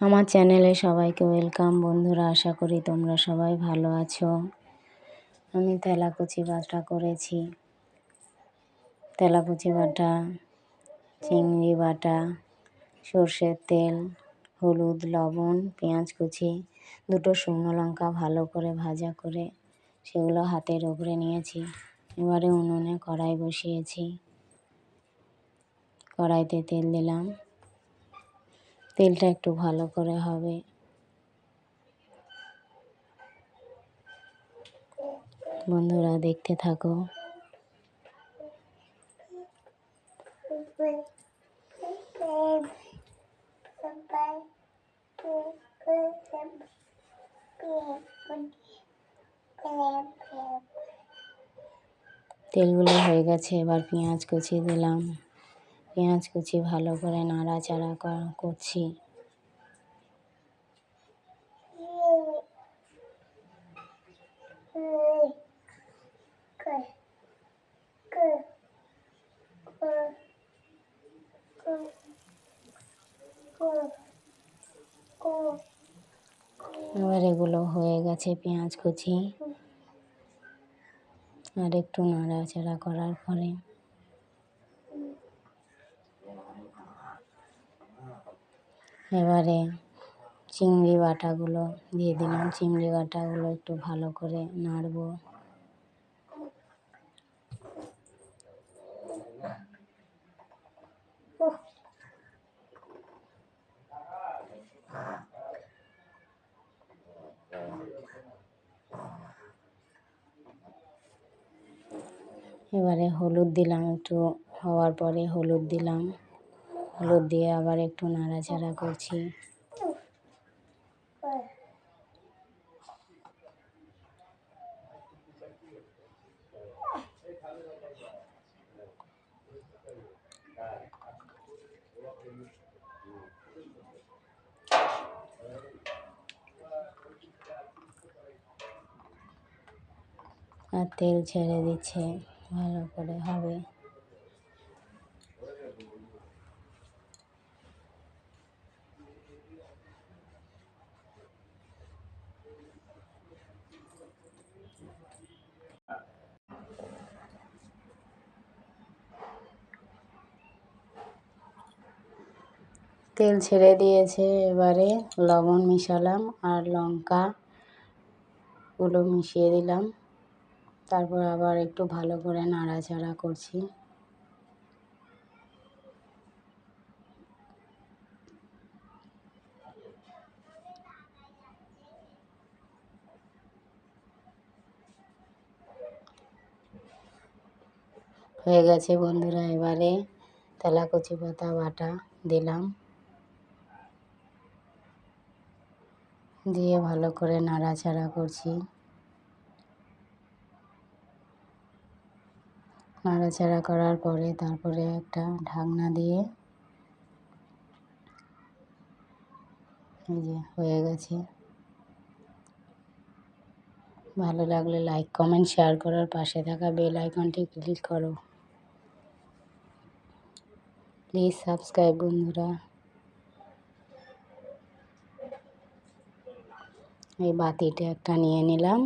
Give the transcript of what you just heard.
আমার চ্যানেলে সবাইকে ওয়েলকাম। বন্ধুরা, আশা করি তোমরা সবাই ভালো আছো। আমি তেলাকুচি বাটা করেছি। তেলাকুচি বাটা, চিংড়ি বাটা, সর্ষের তেল, হলুদ, লবণ, পেঁয়াজ কুচি, দুটো শুকনো লঙ্কা ভালো করে ভাজা করে সেগুলো হাতের উপরে নিয়েছি। এবারে উনুনে কড়াই বসিয়েছি। কড়াইতে তেল দিলাম। তেলটা একটু ভালো করে হবে। বন্ধুরা, দেখতে থাকো। তেলগুলো হয়ে গেছে, এবার পেঁয়াজ কুচি দিলাম। পেঁয়াজ কুচি ভালো করে নাড়াচাড়া করছি। এবার এগুলো হয়ে গেছে পেঁয়াজ কুচি, আর একটু নাড়াচাড়া করার পরে এবারে চিংড়ি বাটাগুলো দিয়ে দিলাম। চিংড়ি বাটাগুলো একটু ভালো করে নাড়বো। এবারে হলুদ দিলাম, একটু হওয়ার পরে হলুদ দিলাম। হলুদ দিয়ে আবার একটু নাড়াচাড়া করছি। আর তেল ছেড়ে দিচ্ছে, ভালো করে হবে। তেল ছেড়ে দিয়েছে, এবারে লবণ মিশালাম আর লঙ্কাগুলো মিশিয়ে দিলাম। তারপর আবার একটু ভালো করে নাড়াচাড়া করছি। হয়ে গেছে বন্ধুরা। এবারে তেলাকুচি পাতা বাটা দিলাম, দিয়ে ভালো করে নাড়াচাড়া করছি। নাড়াচাড়া করার পরে তারপরে একটা ঢাকনা দিয়ে, এই যে হয়ে গেছে। ভালো লাগলে লাইক, কমেন্ট, শেয়ার করার পাশে থাকা বেল আইকনটি ক্লিক করো। প্লিজ সাবস্ক্রাইব বন্ধুরা। এই বাটিটা একটা নিয়ে নিলাম।